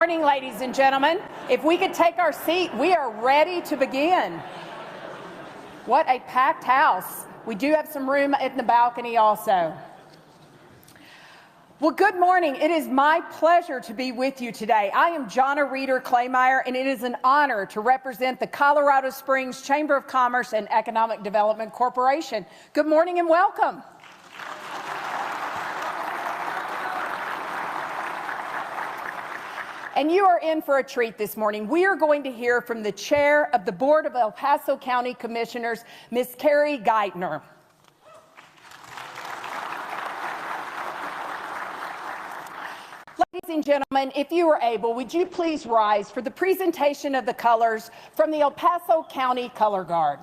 Good morning, ladies and gentlemen. If we could take our seat, we are ready to begin. What a packed house. We do have some room in the balcony also. Well, good morning. It is my pleasure to be with you today. I am Jonna Reeder Claymeyer, and it is an honor to represent the Colorado Springs Chamber of Commerce and Economic Development Corporation. Good morning and welcome. And you are in for a treat this morning. We are going to hear from the chair of the Board of El Paso County Commissioners, Ms. Carrie Geithner. Ladies and gentlemen, if you are able, would you please rise for the presentation of the colors from the El Paso County Color Guard.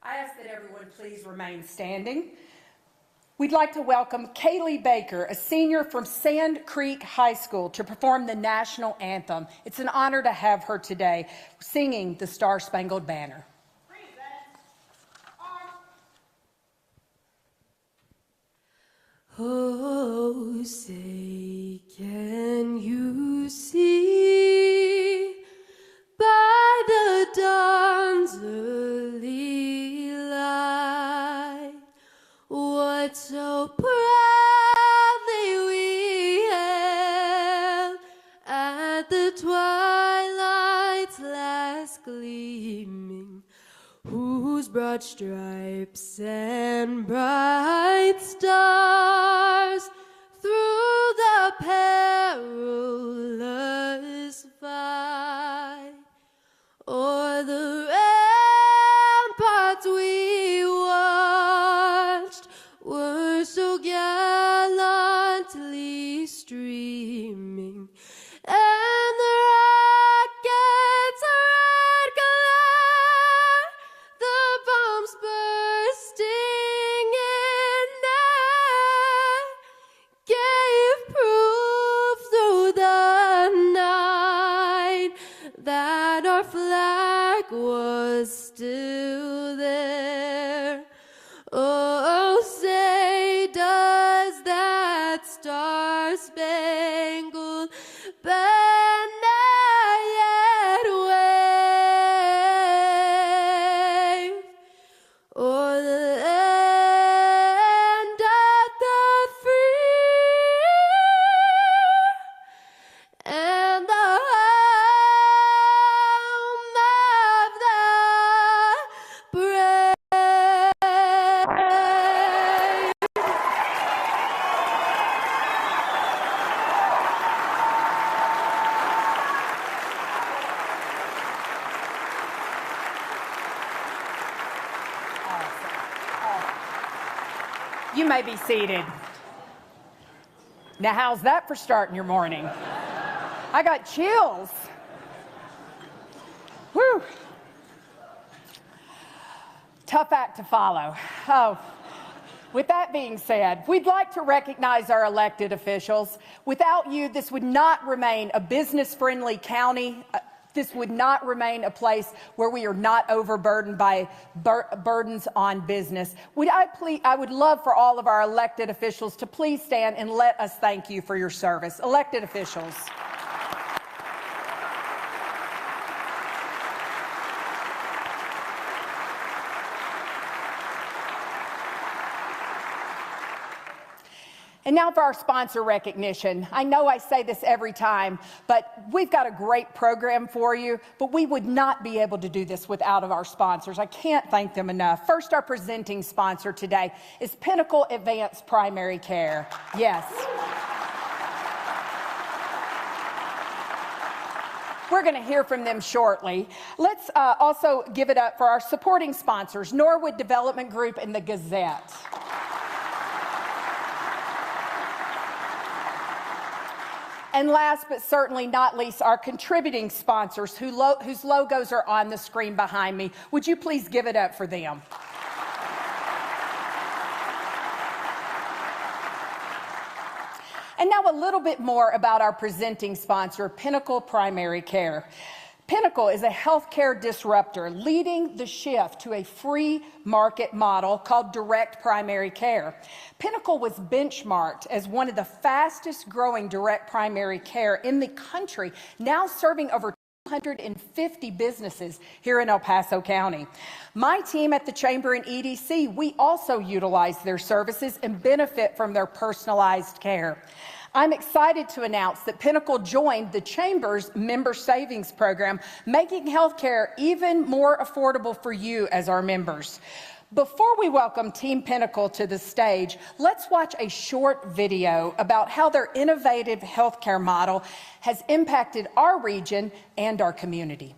I ask that everyone please remain standing. We'd like to welcome Kaylee Baker, a senior from Sand Creek High School, to perform the national anthem. It's an honor to have her today singing the Star-Spangled Banner. Oh, say, can you see by the dawn's early light what so proudly we hailed at the twilight's last gleaming, whose broad stripes and bright stars through the perilous fight o'er the ramparts we watched were so gallantly streaming, and the rockets' red glare, the bombs bursting in there, gave proof through the night that our flag was still there. Oh, say, does that star-spangled banner yet wave o'er the land of the free and the home of the brave? You may be seated. Now, how's that for starting your morning? I got chills. Whew. Tough act to follow. Oh, with that being said, we'd like to recognize our elected officials. Without you, this would not remain a business-friendly county. This would not remain a place where we are not overburdened by burdens on business. I would love for all of our elected officials to please stand and let us thank you for your service. Elected officials. And now for our sponsor recognition. I know I say this every time, but we've got a great program for you, but we would not be able to do this without our sponsors. I can't thank them enough. First, our presenting sponsor today is Pinnacle Advanced Primary Care. Yes. We're going to hear from them shortly. Let's also give it up for our supporting sponsors, Norwood Development Group and the Gazette. And last but certainly not least, our contributing sponsors whose logos are on the screen behind me. Would you please give it up for them? And now a little bit more about our presenting sponsor, Pinnacle Primary Care. Pinnacle is a healthcare disruptor leading the shift to a free market model called direct primary care. Pinnacle was benchmarked as one of the fastest growing direct primary care in the country, now serving over 250 businesses here in El Paso County. My team at the Chamber and EDC, we also utilize their services and benefit from their personalized care. I'm excited to announce that Pinnacle joined the Chamber's Member Savings Program, making healthcare even more affordable for you as our members. Before we welcome Team Pinnacle to the stage, let's watch a short video about how their innovative healthcare model has impacted our region and our community.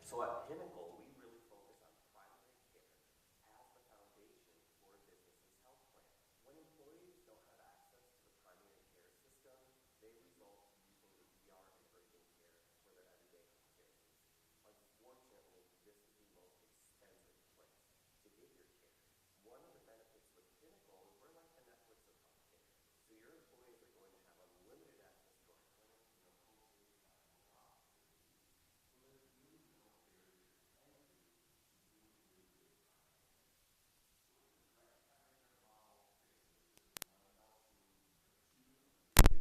So at Pinnacle, we really focus on primary care as the foundation for a business's health plan. When employees don't have access to the primary care system, they result in using the ER and urgent care for their everyday healthcare needs. Unfortunately, this is the most expensive place to get your care. One of the benefits with Pinnacle is we're like the Netflix of healthcare. So your employees are going to have unlimited access to our clinics,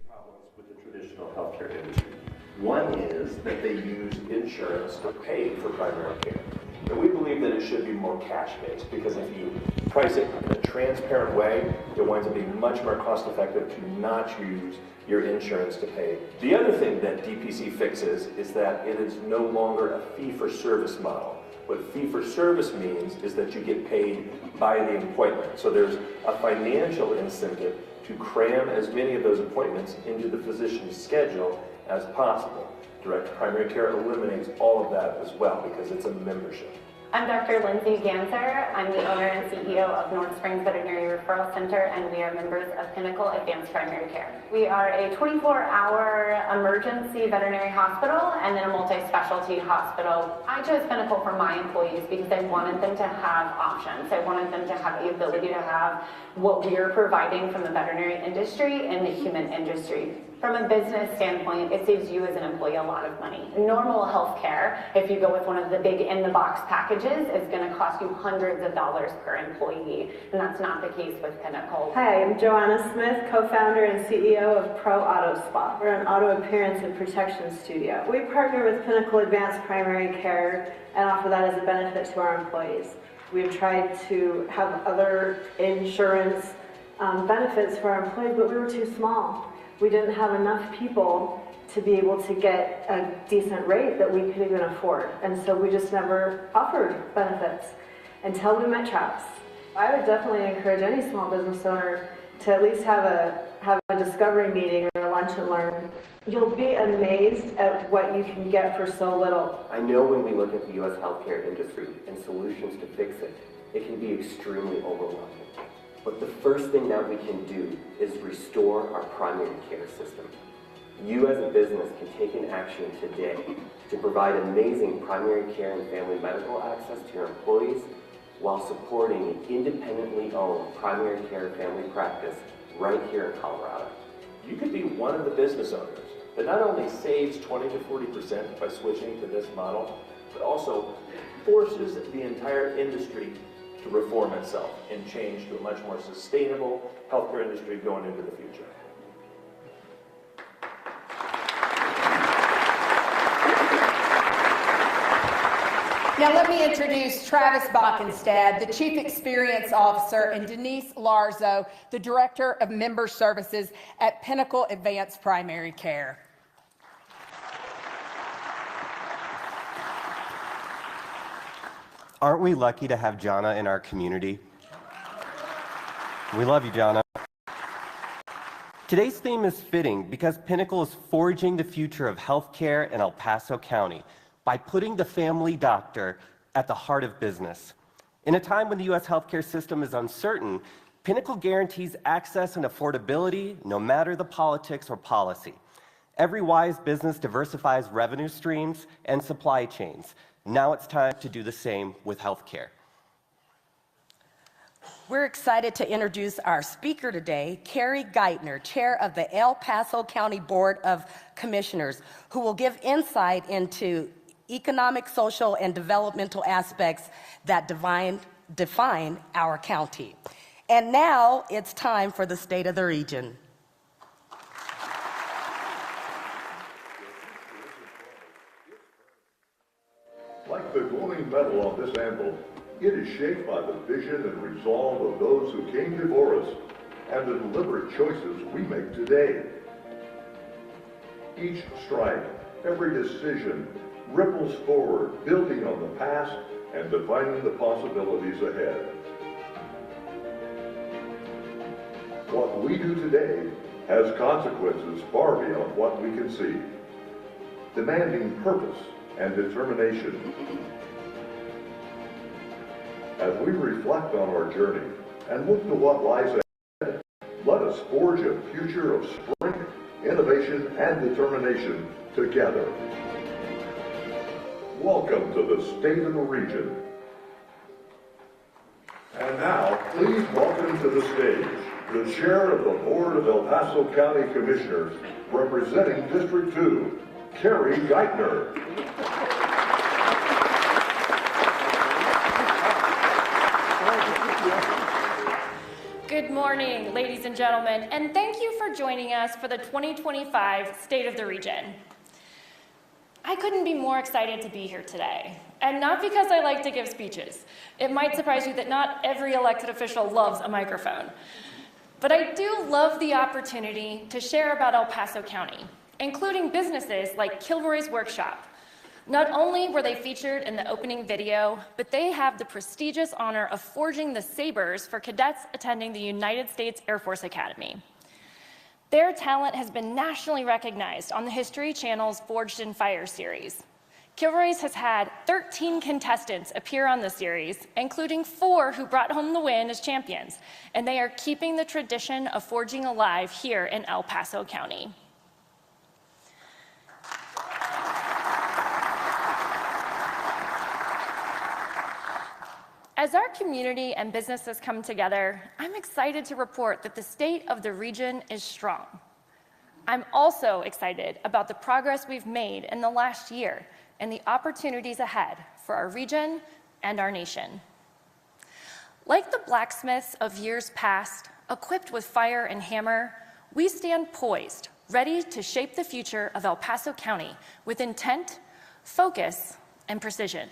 problems with the traditional healthcare industry. One is that they use insurance to pay for primary care. And we believe that it should be more cash-based, because if you price it in a transparent way, it winds up being much more cost-effective to not use your insurance to pay. The other thing that DPC fixes is that it is no longer a fee-for-service model. What fee-for-service means is that you get paid by the appointment. So there's a financial incentive to cram as many of those appointments into the physician's schedule as possible. Direct primary care eliminates all of that as well because it's a membership. I'm Dr. Lindsay Ganser. I'm the owner and CEO of North Springs Veterinary Referral Center, and we are members of Pinnacle Advanced Primary Care. We are a 24-hour emergency veterinary hospital and then a multi-specialty hospital. I chose Pinnacle for my employees because I wanted them to have options. I wanted them to have the ability to have what we're providing from the veterinary industry and the human industry. From a business standpoint, it saves you as an employee a lot of money. Normal health care, if you go with one of the big in-the-box packages, is going to cost you hundreds of dollars per employee, and that's not the case with Pinnacle. Hi, I'm Joanna Smith, co-founder and CEO of Pro Auto Spa. We're an auto appearance and protection studio. We partner with Pinnacle Advanced Primary Care and offer that as a benefit to our employees. We've tried to have other insurance benefits for our employees, but we were too small. We didn't have enough people to be able to get a decent rate that we could even afford. And so we just never offered benefits until we met Travis. I would definitely encourage any small business owner to at least have a discovery meeting or a lunch and learn. You'll be amazed at what you can get for so little. I know when we look at the U.S. healthcare industry and solutions to fix it, it can be extremely overwhelming. But the first thing that we can do is restore our primary care system. You as a business can take an action today to provide amazing primary care and family medical access to your employees while supporting an independently owned primary care family practice right here in Colorado. You could be one of the business owners that not only saves 20 to 40% by switching to this model, but also forces the entire industry to reform itself and change to a much more sustainable healthcare industry going into the future. Now let me introduce Travis Bockenstad, the Chief Experience Officer, and Denise Larzo, the Director of Member Services at Pinnacle Advanced Primary Care. Aren't we lucky to have Jana in our community? We love you, Jana. Today's theme is fitting because Pinnacle is forging the future of healthcare in El Paso County by putting the family doctor at the heart of business. In a time when the U.S. healthcare system is uncertain, Pinnacle guarantees access and affordability no matter the politics or policy. Every wise business diversifies revenue streams and supply chains. Now it's time to do the same with healthcare. We're excited to introduce our speaker today, Carrie Geithner, Chair of the El Paso County Board of Commissioners, who will give insight into economic, social, and developmental aspects that define our county. And now it's time for the State of the Region. Like the glowing metal on this anvil, it is shaped by the vision and resolve of those who came before us and the deliberate choices we make today. Each strike, every decision, ripples forward, building on the past and defining the possibilities ahead. What we do today has consequences far beyond what we can see, demanding purpose and determination. As we reflect on our journey and look to what lies ahead, let us forge a future of strength, innovation, and determination together. Welcome to the State of the Region. And now, please welcome to the stage the Chair of the Board of El Paso County Commissioners, representing District 2, Carrie Geithner. Good morning, ladies and gentlemen, and thank you for joining us for the 2025 State of the Region. I couldn't be more excited to be here today, and not because I like to give speeches. It might surprise you that not every elected official loves a microphone. But I do love the opportunity to share about El Paso County, including businesses like Kilroy's Workshop. Not only were they featured in the opening video, but they have the prestigious honor of forging the sabers for cadets attending the United States Air Force Academy. Their talent has been nationally recognized on the History Channel's Forged in Fire series. Kilroy's has had 13 contestants appear on the series, including 4 who brought home the win as champions, and they are keeping the tradition of forging alive here in El Paso County. As our community and businesses come together, I'm excited to report that the state of the region is strong. I'm also excited about the progress we've made in the last year and the opportunities ahead for our region and our nation. Like the blacksmiths of years past, equipped with fire and hammer, we stand poised, ready to shape the future of El Paso County with intent, focus, and precision.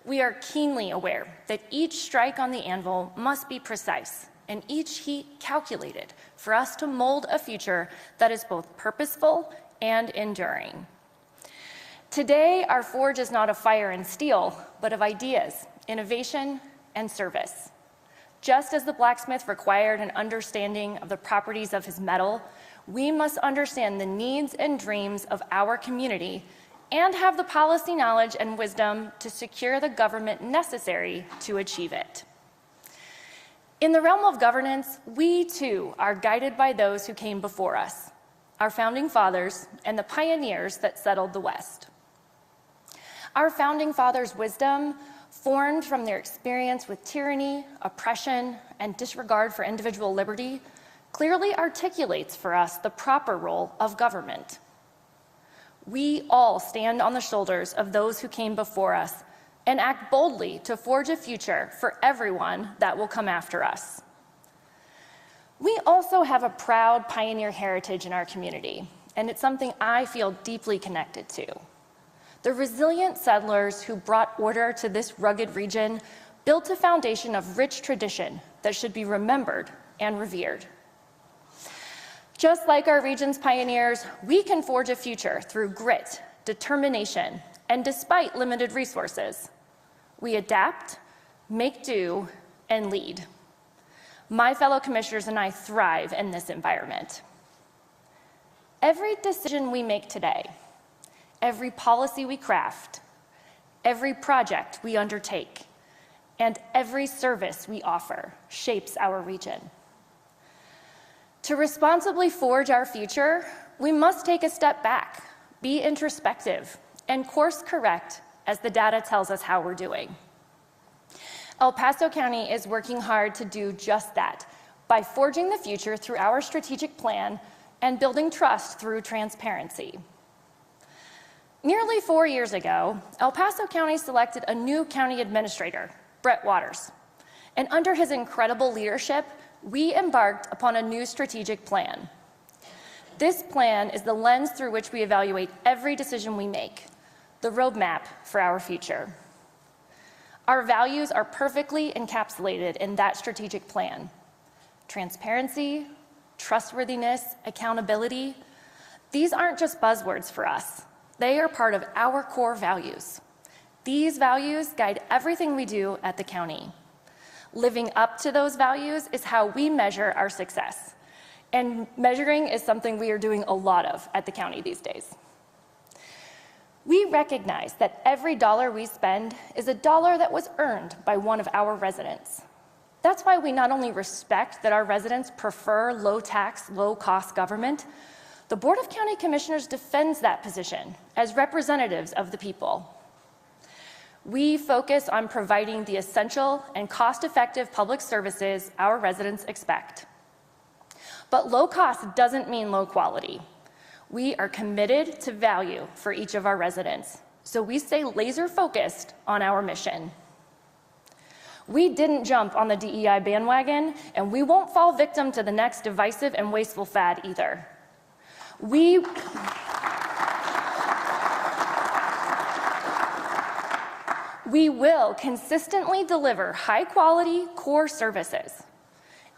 We are keenly aware that each strike on the anvil must be precise and each heat calculated for us to mold a future that is both purposeful and enduring. Today, our forge is not of fire and steel, but of ideas, innovation, and service. Just as the blacksmith required an understanding of the properties of his metal, we must understand the needs and dreams of our community and have the policy knowledge and wisdom to secure the government necessary to achieve it. In the realm of governance, we too are guided by those who came before us, our founding fathers and the pioneers that settled the West. Our founding fathers' wisdom, formed from their experience with tyranny, oppression, and disregard for individual liberty, clearly articulates for us the proper role of government. We all stand on the shoulders of those who came before us and act boldly to forge a future for everyone that will come after us. We also have a proud pioneer heritage in our community, and it's something I feel deeply connected to. The resilient settlers who brought order to this rugged region built a foundation of rich tradition that should be remembered and revered. Just like our region's pioneers, we can forge a future through grit, determination, and despite limited resources. We adapt, make do, and lead. My fellow commissioners and I thrive in this environment. Every decision we make today, every policy we craft, every project we undertake, and every service we offer shapes our region. To responsibly forge our future, we must take a step back, be introspective, and course correct as the data tells us how we're doing. El Paso County is working hard to do just that by forging the future through our strategic plan and building trust through transparency. Nearly 4 years ago, El Paso County selected a new county administrator, Brett Waters, and under his incredible leadership, we embarked upon a new strategic plan. This plan is the lens through which we evaluate every decision we make, the roadmap for our future. Our values are perfectly encapsulated in that strategic plan. Transparency, trustworthiness, accountability, these aren't just buzzwords for us. They are part of our core values. These values guide everything we do at the county. Living up to those values is how we measure our success. And measuring is something we are doing a lot of at the county these days. We recognize that every dollar we spend is a dollar that was earned by one of our residents. That's why we not only respect that our residents prefer low-tax, low-cost government, the Board of County Commissioners defends that position as representatives of the people. We focus on providing the essential and cost-effective public services our residents expect. But low cost doesn't mean low quality. We are committed to value for each of our residents, so we stay laser-focused on our mission. We didn't jump on the DEI bandwagon, and we won't fall victim to the next divisive and wasteful fad either. We will consistently deliver high-quality core services.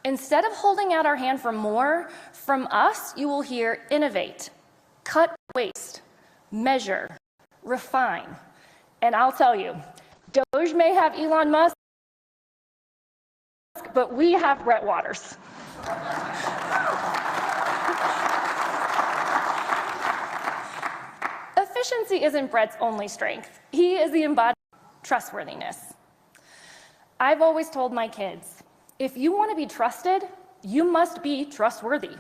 Instead of holding out our hand for more, from us you will hear innovate, cut waste, measure, refine. And I'll tell you, Doge may have Elon Musk, but we have Brett Waters. Efficiency isn't Brett's only strength. He is the embodiment of trustworthiness. I've always told my kids, if you want to be trusted, you must be trustworthy.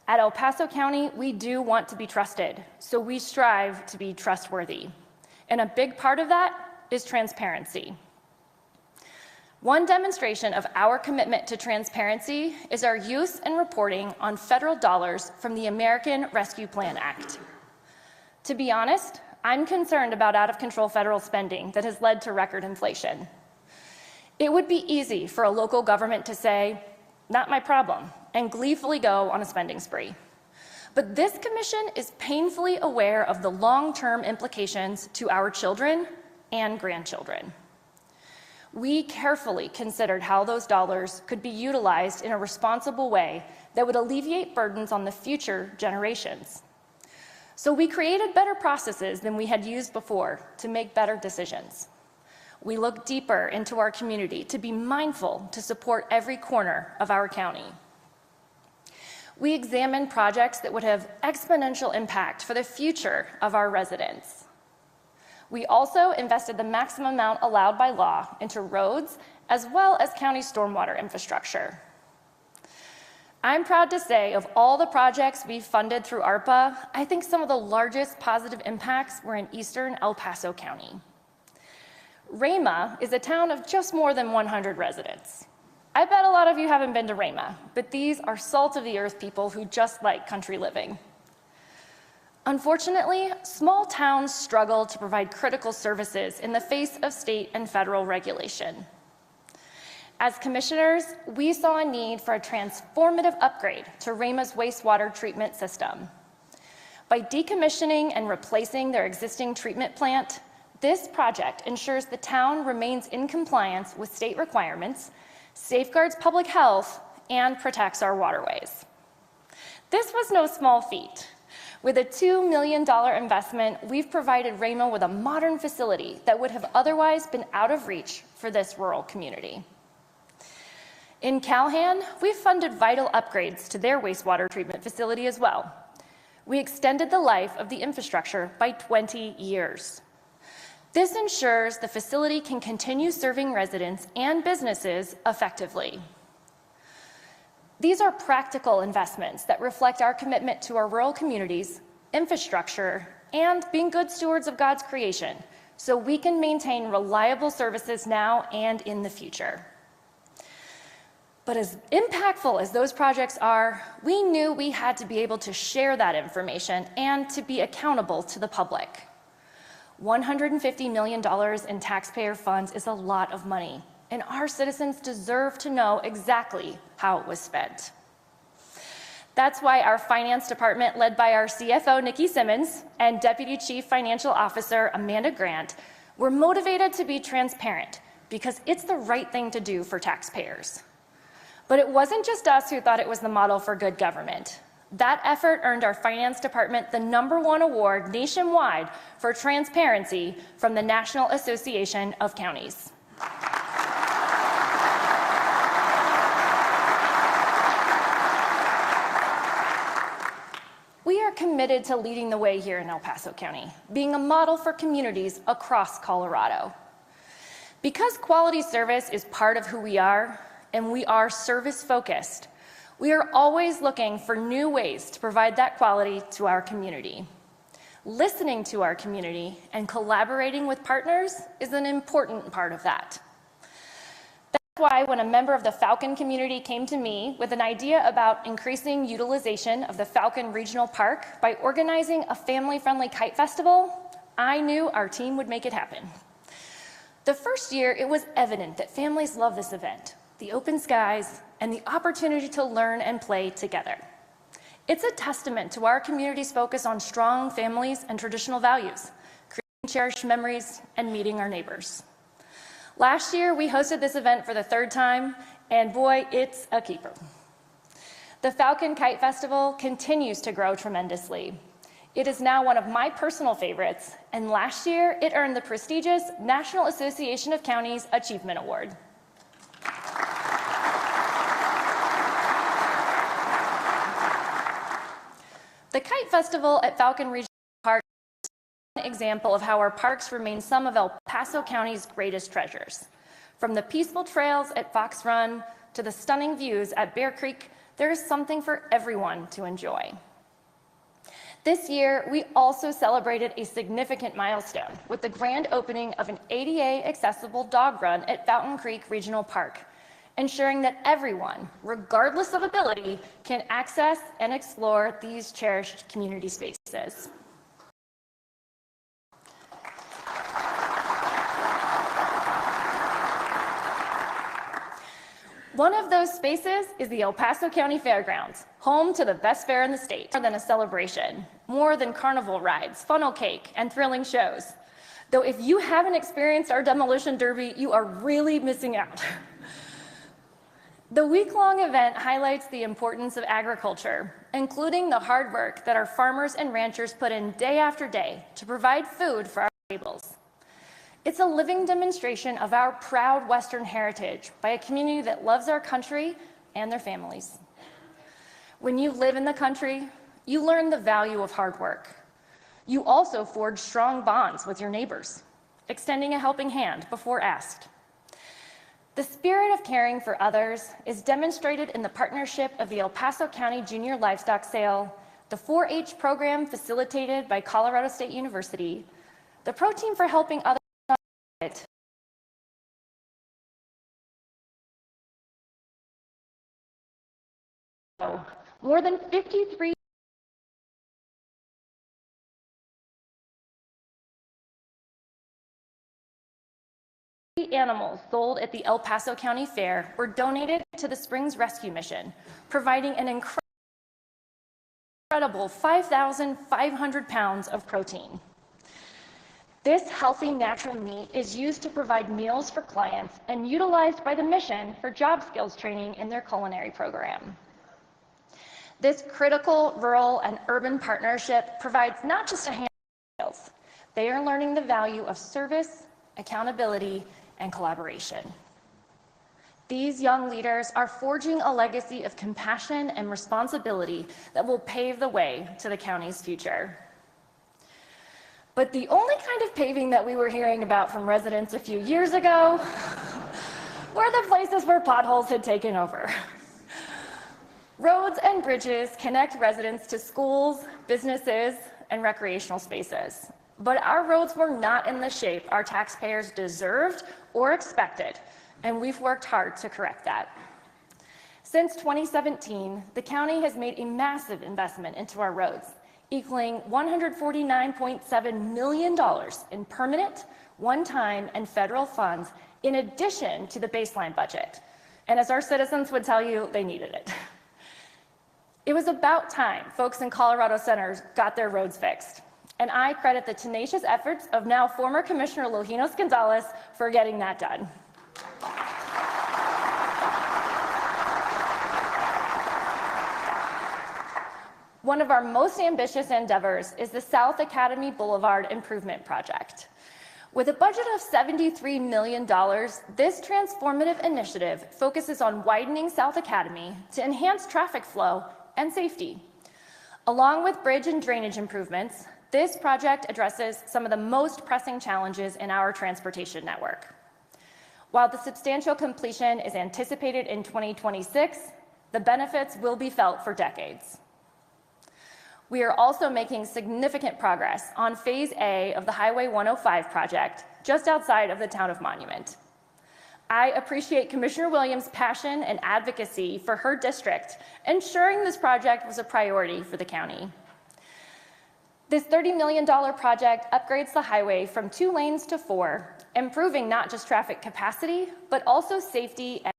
At El Paso County, we do want to be trusted, so we strive to be trustworthy. And a big part of that is transparency. One demonstration of our commitment to transparency is our use and reporting on federal dollars from the American Rescue Plan Act. To be honest, I'm concerned about out-of-control federal spending that has led to record inflation. It would be easy for a local government to say, "Not my problem," and gleefully go on a spending spree. But this commission is painfully aware of the long-term implications to our children and grandchildren. We carefully considered how those dollars could be utilized in a responsible way that would alleviate burdens on the future generations. So we created better processes than we had used before to make better decisions. We looked deeper into our community to be mindful to support every corner of our county. We examined projects that would have exponential impact for the future of our residents. We also invested the maximum amount allowed by law into roads as well as county stormwater infrastructure. I'm proud to say of all the projects we've funded through ARPA, I think some of the largest positive impacts were in eastern El Paso County. Rama is a town of just more than 100 residents. I bet a lot of you haven't been to Rama, but these are salt-of-the-earth people who just like country living. Unfortunately, small towns struggle to provide critical services in the face of state and federal regulation. As commissioners, we saw a need for a transformative upgrade to Rama's wastewater treatment system. By decommissioning and replacing their existing treatment plant, this project ensures the town remains in compliance with state requirements, safeguards public health, and protects our waterways. This was no small feat. With a $2 million investment, we've provided Rama with a modern facility that would have otherwise been out of reach for this rural community. In Calhan, we've funded vital upgrades to their wastewater treatment facility as well. We extended the life of the infrastructure by 20 years. This ensures the facility can continue serving residents and businesses effectively. These are practical investments that reflect our commitment to our rural communities, infrastructure, and being good stewards of God's creation, so we can maintain reliable services now and in the future. But as impactful as those projects are, we knew we had to be able to share that information and to be accountable to the public. $150 million in taxpayer funds is a lot of money, and our citizens deserve to know exactly how it was spent. That's why our finance department, led by our CFO, Nikki Simmons, and Deputy Chief Financial Officer, Amanda Grant, were motivated to be transparent because it's the right thing to do for taxpayers. But it wasn't just us who thought it was the model for good government. That effort earned our finance department the #1 award nationwide for transparency from the National Association of Counties. We are committed to leading the way here in El Paso County, being a model for communities across Colorado. Because quality service is part of who we are, and we are service-focused, we are always looking for new ways to provide that quality to our community. Listening to our community and collaborating with partners is an important part of that. That's why when a member of the Falcon community came to me with an idea about increasing utilization of the Falcon Regional Park by organizing a family-friendly kite festival, I knew our team would make it happen. The first year, it was evident that families love this event, the open skies, and the opportunity to learn and play together. It's a testament to our community's focus on strong families and traditional values, creating cherished memories, and meeting our neighbors. Last year, we hosted this event for the 3rd time, and boy, it's a keeper. The Falcon Kite Festival continues to grow tremendously. It is now one of my personal favorites, and last year, it earned the prestigious National Association of Counties Achievement Award. The Kite Festival at Falcon Regional Park is an example of how our parks remain some of El Paso County's greatest treasures. From the peaceful trails at Fox Run to the stunning views at Bear Creek, there is something for everyone to enjoy. This year, we also celebrated a significant milestone with the grand opening of an ADA-accessible dog run at Fountain Creek Regional Park, ensuring that everyone, regardless of ability, can access and explore these cherished community spaces. One of those spaces is the El Paso County Fairgrounds, home to the best fair in the state. More than a celebration, more than carnival rides, funnel cake, and thrilling shows. Though if you haven't experienced our demolition derby, you are really missing out. The week-long event highlights the importance of agriculture, including the hard work that our farmers and ranchers put in day after day to provide food for our tables. It's a living demonstration of our proud Western heritage by a community that loves our country and their families. When you live in the country, you learn the value of hard work. You also forge strong bonds with your neighbors, extending a helping hand before asked. The spirit of caring for others is demonstrated in the partnership of the El Paso County Junior Livestock Sale, the 4-H program facilitated by Colorado State University, the Pro Team for Helping Others, more than 53 animals sold at the El Paso County Fair were donated to the Springs Rescue Mission, providing an incredible 5,500 pounds of protein. This healthy natural meat is used to provide meals for clients and utilized by the mission for job skills training in their culinary program. This critical rural and urban partnership provides not just a hand skills, they are learning the value of service, accountability, and collaboration. These young leaders are forging a legacy of compassion and responsibility that will pave the way to the county's future. But the only kind of paving that we were hearing about from residents a few years ago were the places where potholes had taken over. Roads and bridges connect residents to schools, businesses, and recreational spaces. But our roads were not in the shape our taxpayers deserved or expected, and we've worked hard to correct that. Since 2017, the county has made a massive investment into our roads, equaling $149.7 million in permanent, one-time, and federal funds in addition to the baseline budget. And as our citizens would tell you, they needed it. It was about time folks in Colorado Center got their roads fixed. And I credit the tenacious efforts of now former Commissioner Lojinos Gonzalez for getting that done. One of our most ambitious endeavors is the South Academy Boulevard Improvement Project. With a budget of $73 million, this transformative initiative focuses on widening South Academy to enhance traffic flow and safety. Along with bridge and drainage improvements, this project addresses some of the most pressing challenges in our transportation network. While the substantial completion is anticipated in 2026, the benefits will be felt for decades. We are also making significant progress on Phase A of the Highway 105 project, just outside of the town of Monument. I appreciate Commissioner Williams' passion and advocacy for her district, ensuring this project was a priority for the county. This $30 million project upgrades the highway from 2 lanes to 4, improving not just traffic capacity, but also safety and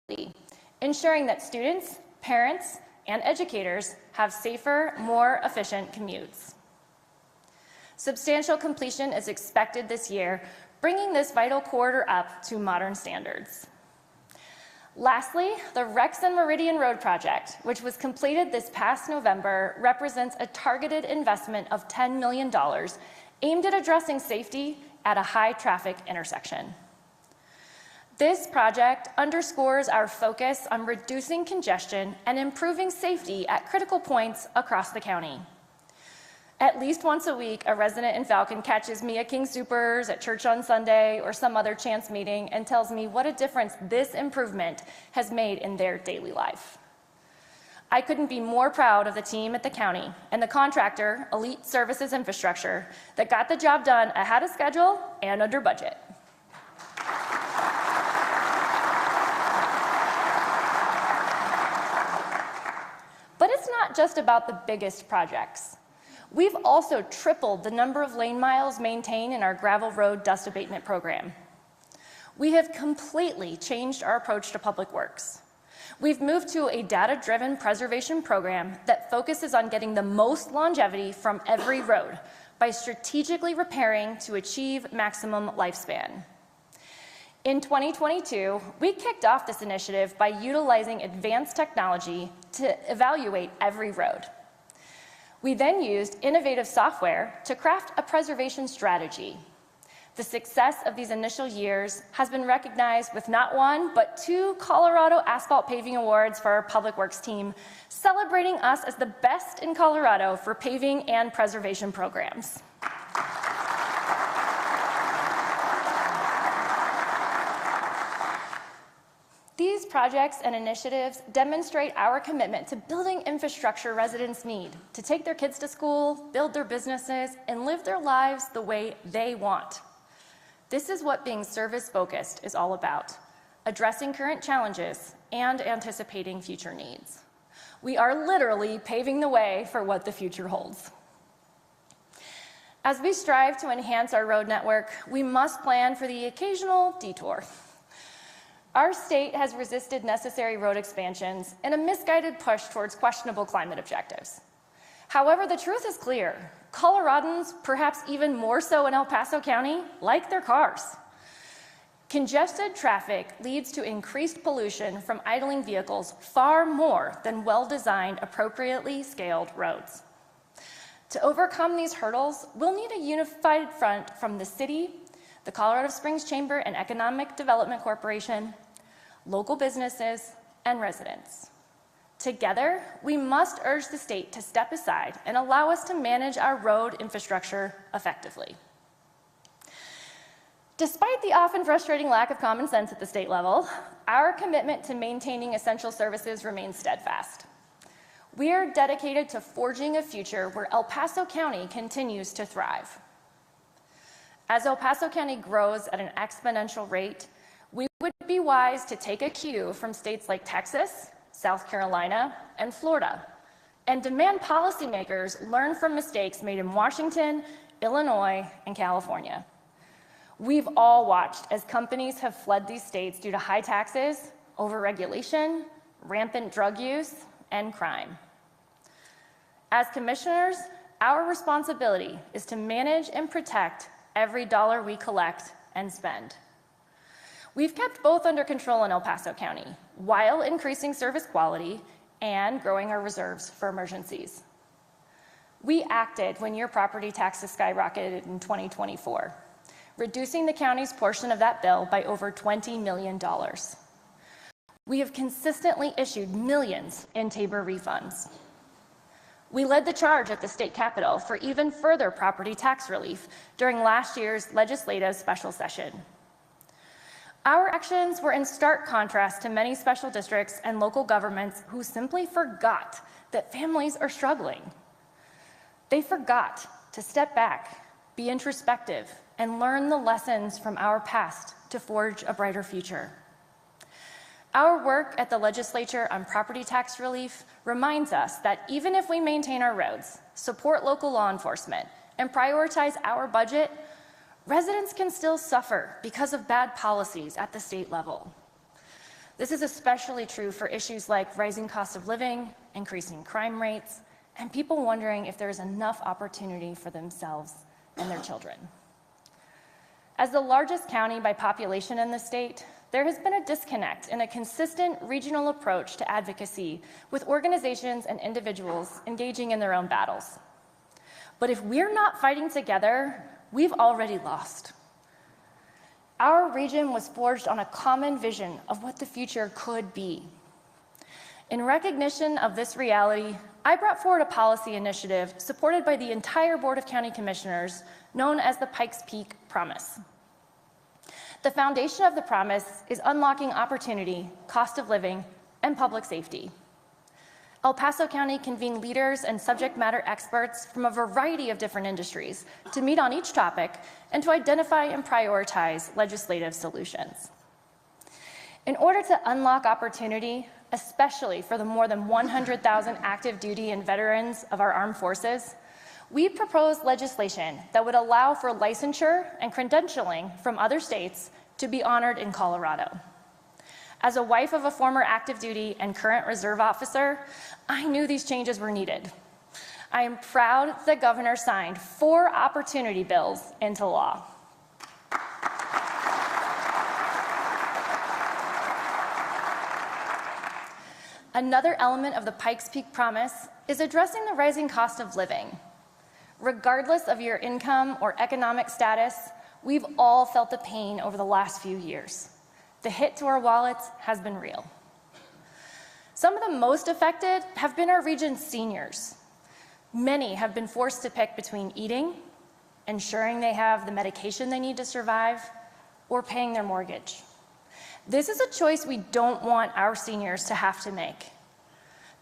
mobility, ensuring that students, parents, and educators have safer, more efficient commutes. Substantial completion is expected this year, bringing this vital corridor up to modern standards. Lastly, the Rex and Meridian Road project, which was completed this past November, represents a targeted investment of $10 million aimed at addressing safety at a high-traffic intersection. This project underscores our focus on reducing congestion and improving safety at critical points across the county. At least once a week, a resident in Falcon catches me at King Soopers, at church on Sunday, or some other chance meeting and tells me what a difference this improvement has made in their daily life. I couldn't be more proud of the team at the county and the contractor, Elite Services Infrastructure, that got the job done ahead of schedule and under budget. But it's not just about the biggest projects. We've also tripled the number of lane miles maintained in our gravel road dust abatement program. We have completely changed our approach to public works. We've moved to a data-driven preservation program that focuses on getting the most longevity from every road by strategically repairing to achieve maximum lifespan. In 2022, we kicked off this initiative by utilizing advanced technology to evaluate every road. We then used innovative software to craft a preservation strategy. The success of these initial years has been recognized with not 1, but 2 Colorado Asphalt Paving Awards for our Public Works team, celebrating us as the best in Colorado for paving and preservation programs. These projects and initiatives demonstrate our commitment to building infrastructure residents need to take their kids to school, build their businesses, and live their lives the way they want. This is what being service-focused is all about, addressing current challenges and anticipating future needs. We are literally paving the way for what the future holds. As we strive to enhance our road network, we must plan for the occasional detour. Our state has resisted necessary road expansions in a misguided push towards questionable climate objectives. However, the truth is clear. Coloradans, perhaps even more so in El Paso County, like their cars. Congested traffic leads to increased pollution from idling vehicles far more than well-designed, appropriately scaled roads. To overcome these hurdles, we'll need a unified front from the city, the Colorado Springs Chamber and Economic Development Corporation, local businesses, and residents. Together, we must urge the state to step aside and allow us to manage our road infrastructure effectively. Despite the often frustrating lack of common sense at the state level, our commitment to maintaining essential services remains steadfast. We are dedicated to forging a future where El Paso County continues to thrive. As El Paso County grows at an exponential rate, we would be wise to take a cue from states like Texas, South Carolina, and Florida, and demand policymakers learn from mistakes made in Washington, Illinois, and California. We've all watched as companies have fled these states due to high taxes, overregulation, rampant drug use, and crime. As commissioners, our responsibility is to manage and protect every dollar we collect and spend. We've kept both under control in El Paso County while increasing service quality and growing our reserves for emergencies. We acted when your property taxes skyrocketed in 2024, reducing the county's portion of that bill by over $20 million. We have consistently issued millions in Tabor refunds. We led the charge at the state capitol for even further property tax relief during last year's legislative special session. Our actions were in stark contrast to many special districts and local governments who simply forgot that families are struggling. They forgot to step back, be introspective, and learn the lessons from our past to forge a brighter future. Our work at the legislature on property tax relief reminds us that even if we maintain our roads, support local law enforcement, and prioritize our budget, residents can still suffer because of bad policies at the state level. This is especially true for issues like rising cost of living, increasing crime rates, and people wondering if there is enough opportunity for themselves and their children. As the largest county by population in the state, there has been a disconnect in a consistent regional approach to advocacy with organizations and individuals engaging in their own battles. But if we're not fighting together, we've already lost. Our region was forged on a common vision of what the future could be. In recognition of this reality, I brought forward a policy initiative supported by the entire Board of County Commissioners known as the Pikes Peak Promise. The foundation of the promise is unlocking opportunity, cost of living, and public safety. El Paso County convened leaders and subject matter experts from a variety of different industries to meet on each topic and to identify and prioritize legislative solutions. In order to unlock opportunity, especially for the more than 100,000 active duty and veterans of our armed forces, we proposed legislation that would allow for licensure and credentialing from other states to be honored in Colorado. As a wife of a former active duty and current reserve officer, I knew these changes were needed. I am proud the governor signed 4 opportunity bills into law. Another element of the Pikes Peak Promise is addressing the rising cost of living. Regardless of your income or economic status, we've all felt the pain over the last few years. The hit to our wallets has been real. Some of the most affected have been our region's seniors. Many have been forced to pick between eating, ensuring they have the medication they need to survive, or paying their mortgage. This is a choice we don't want our seniors to have to make.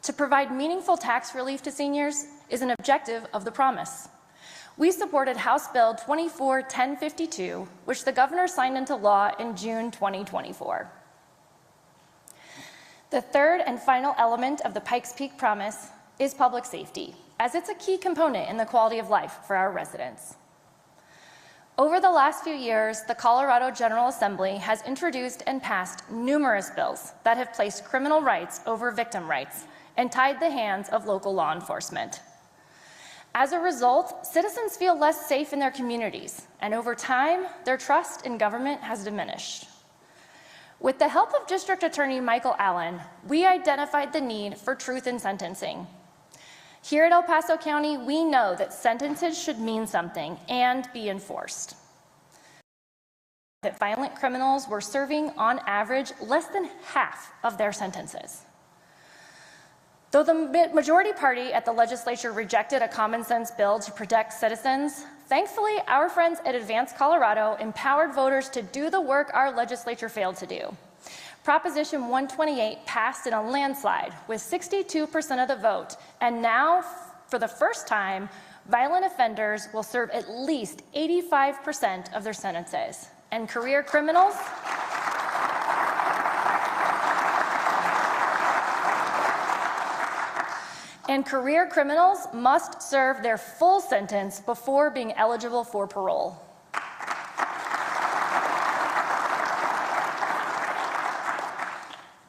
To provide meaningful tax relief to seniors is an objective of the promise. We supported House Bill 24-1052, which the governor signed into law in June 2024. The third and final element of the Pikes Peak Promise is public safety, as it's a key component in the quality of life for our residents. Over the last few years, the Colorado General Assembly has introduced and passed numerous bills that have placed criminal rights over victim rights and tied the hands of local law enforcement. As a result, citizens feel less safe in their communities, and over time, their trust in government has diminished. With the help of District Attorney Michael Allen, we identified the need for truth in sentencing. Here at El Paso County, we know that sentences should mean something and be enforced. That violent criminals were serving, on average, less than half of their sentences. Though the majority party at the legislature rejected a common sense bill to protect citizens, thankfully, our friends at Advance Colorado empowered voters to do the work our legislature failed to do. Proposition 128 passed in a landslide with 62% of the vote, and now, for the first time, violent offenders will serve at least 85% of their sentences, and career criminals must serve their full sentence before being eligible for parole.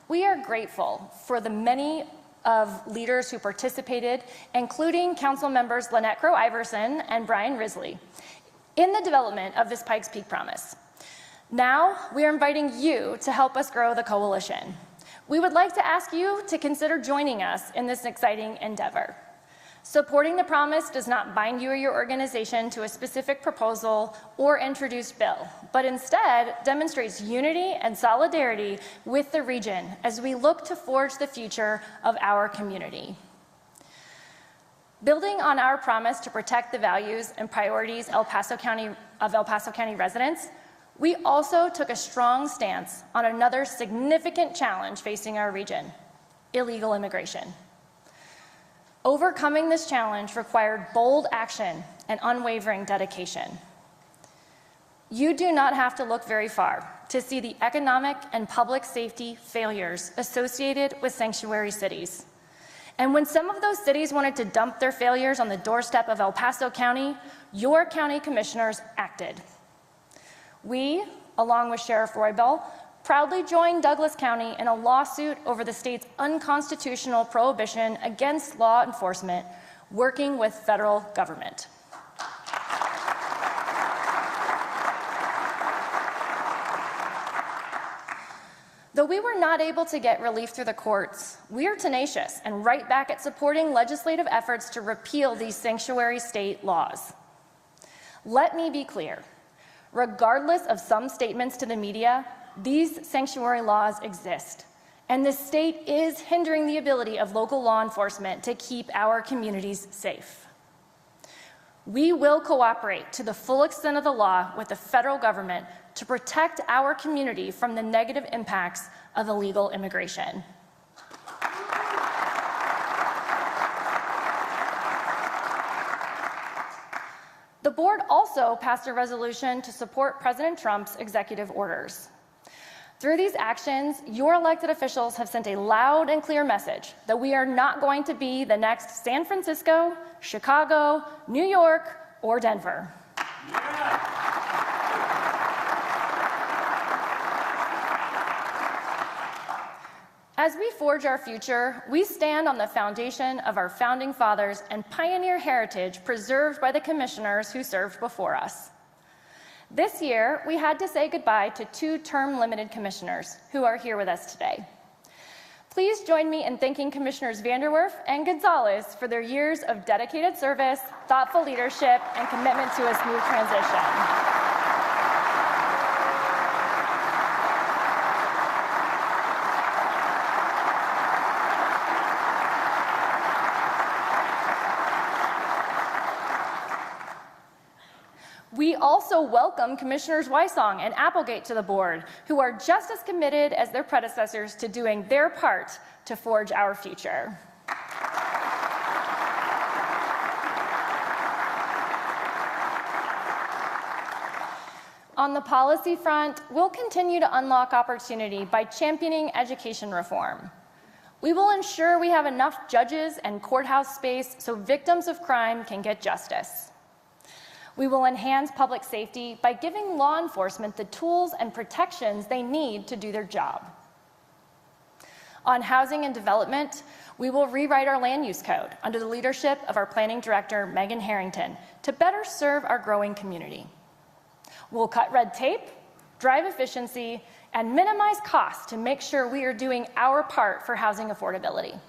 We are grateful for the many of leaders who participated, including Council members Lynette Crow-Iverson and Brian Risley, in the development of this Pikes Peak Promise. Now, we are inviting you to help us grow the coalition. We would like to ask you to consider joining us in this exciting endeavor. Supporting the promise does not bind you or your organization to a specific proposal or introduced bill, but instead demonstrates unity and solidarity with the region as we look to forge the future of our community. Building on our promise to protect the values and priorities of El Paso County residents, we also took a strong stance on another significant challenge facing our region: illegal immigration. Overcoming this challenge required bold action and unwavering dedication. You do not have to look very far to see the economic and public safety failures associated with sanctuary cities. And when some of those cities wanted to dump their failures on the doorstep of El Paso County, your county commissioners acted. We, along with Sheriff Roybal, proudly joined Douglas County in a lawsuit over the state's unconstitutional prohibition against law enforcement, working with federal government. Though we were not able to get relief through the courts, we are tenacious and right back at supporting legislative efforts to repeal these sanctuary state laws. Let me be clear. Regardless of some statements to the media, these sanctuary laws exist, and the state is hindering the ability of local law enforcement to keep our communities safe. We will cooperate to the full extent of the law with the federal government to protect our community from the negative impacts of illegal immigration. The board also passed a resolution to support President Trump's executive orders. Through these actions, your elected officials have sent a loud and clear message that we are not going to be the next San Francisco, Chicago, New York, or Denver. As we forge our future, we stand on the foundation of our founding fathers and pioneer heritage preserved by the commissioners who served before us. This year, we had to say goodbye to 2 term-limited commissioners who are here with us today. Please join me in thanking Commissioners Vanderwerf and Gonzalez for their years of dedicated service, thoughtful leadership, and commitment to a smooth transition. We also welcome Commissioners Wysong and Applegate to the board, who are just as committed as their predecessors to doing their part to forge our future. On the policy front, we'll continue to unlock opportunity by championing education reform. We will ensure we have enough judges and courthouse space so victims of crime can get justice. We will enhance public safety by giving law enforcement the tools and protections they need to do their job. On housing and development, we will rewrite our land use code under the leadership of our planning director, Megan Harrington, to better serve our growing community. We'll cut red tape, drive efficiency, and minimize costs to make sure we are doing our part for housing affordability.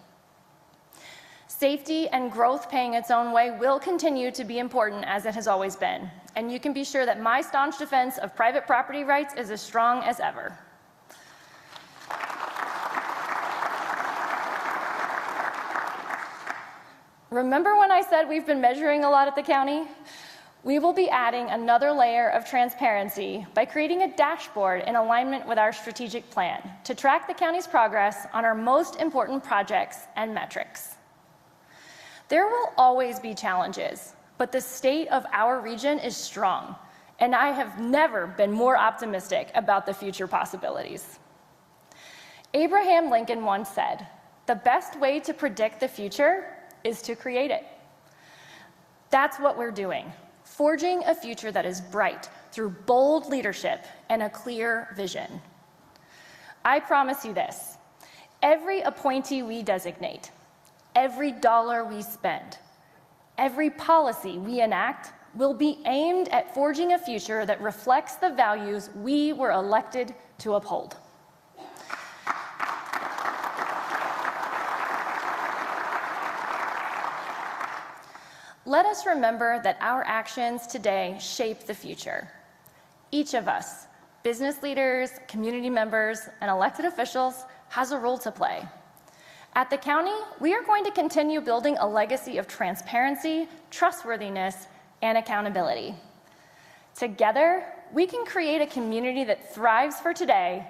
Safety and growth paying its own way will continue to be important, as it has always been, and you can be sure that my staunch defense of private property rights is as strong as ever. remember when I said we've been measuring a lot at the county? We will be adding another layer of transparency by creating a dashboard in alignment with our strategic plan to track the county's progress on our most important projects and metrics. There will always be challenges, but the state of our region is strong, and I have never been more optimistic about the future possibilities. Abraham Lincoln once said, "The best way to predict the future is to create it." That's what we're doing, forging a future that is bright through bold leadership and a clear vision. I promise you this: every appointee we designate, every dollar we spend, every policy we enact will be aimed at forging a future that reflects the values we were elected to uphold. Let us remember that our actions today shape the future. Each of us, business leaders, community members, and elected officials, has a role to play. At the county, we are going to continue building a legacy of transparency, trustworthiness, and accountability. Together, we can create a community that thrives for today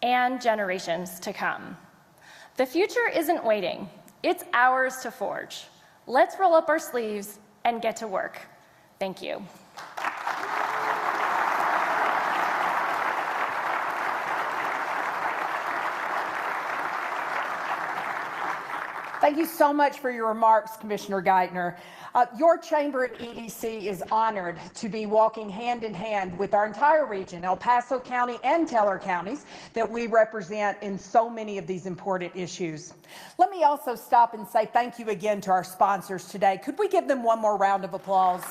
and generations to come. The future isn't waiting, it's ours to forge. Let's roll up our sleeves and get to work. Thank you. Thank you so much for your remarks, Commissioner Geithner. Your chamber at EDC is honored to be walking hand in hand with our entire region, El Paso County and Teller counties, that we represent in so many of these important issues. Let me also stop and say thank you again to our sponsors today. Could we give them one more round of applause?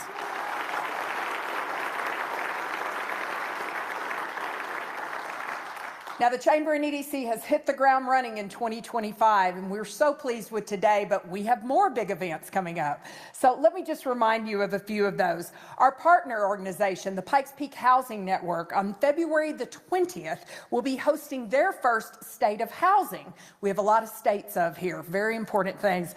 Now, the Chamber and EDC has hit the ground running in 2025, and we're so pleased with today, but we have more big events coming up. So let me just remind you of a few of those. Our partner organization, the Pikes Peak Housing Network, on February the 20th, will be hosting their first State of Housing. We have a lot of states of here, very important things.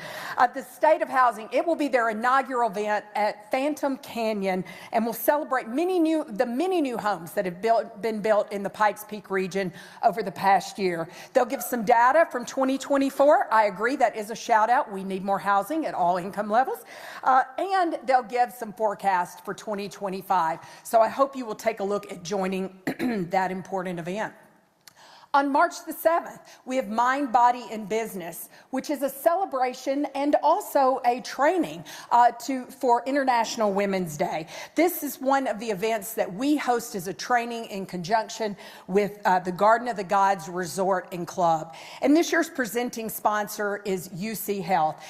The State of Housing, it will be their inaugural event at Phantom Canyon, and will celebrate the many new homes that have been built in the Pikes Peak region over the past year. They'll give some data from 2024. I agree, that is a shout out. We need more housing at all income levels. And they'll give some forecasts for 2025. So I hope you will take a look at joining that important event. On March the 7th, we have Mind, Body, and Business, which is a celebration and also a training for International Women's Day. This is one of the events that we host as a training in conjunction with the Garden of the Gods Resort and Club. And this year's presenting sponsor is UC Health.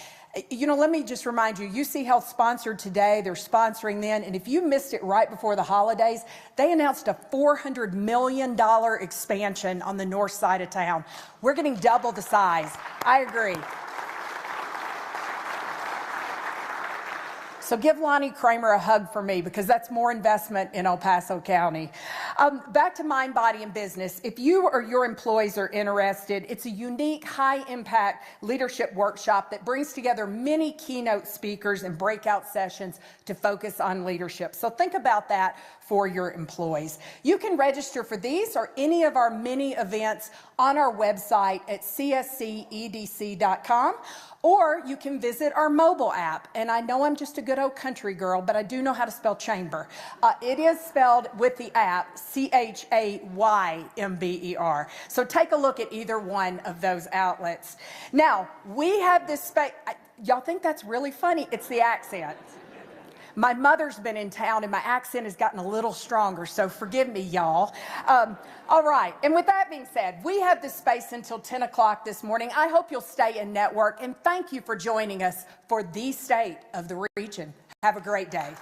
You know, let me just remind you, UC Health sponsored today, they're sponsoring then, and if you missed it right before the holidays, they announced a $400 million expansion on the north side of town. We're getting double the size. I agree. So give Lonnie Kramer a hug for me, because that's more investment in El Paso County. Back to Mind, Body, and Business. If you or your employees are interested, it's a unique, high-impact leadership workshop that brings together many keynote speakers and breakout sessions to focus on leadership. So think about that for your employees. You can register for these or any of our many events on our website at cscedc.com, or you can visit our mobile app. And I know I'm just a good old country girl, but I do know how to spell chamber. It is spelled with the app CHAYMBER. So take a look at either one of those outlets. Now, we have this space. Y'all think that's really funny? It's the accent. My mother's been in town and my accent has gotten a little stronger, so forgive me, y'all. All right, and with that being said, we have this space until 10 o'clock this morning. I hope you'll stay and network, and thank you for joining us for the State of the Region. Have a great day.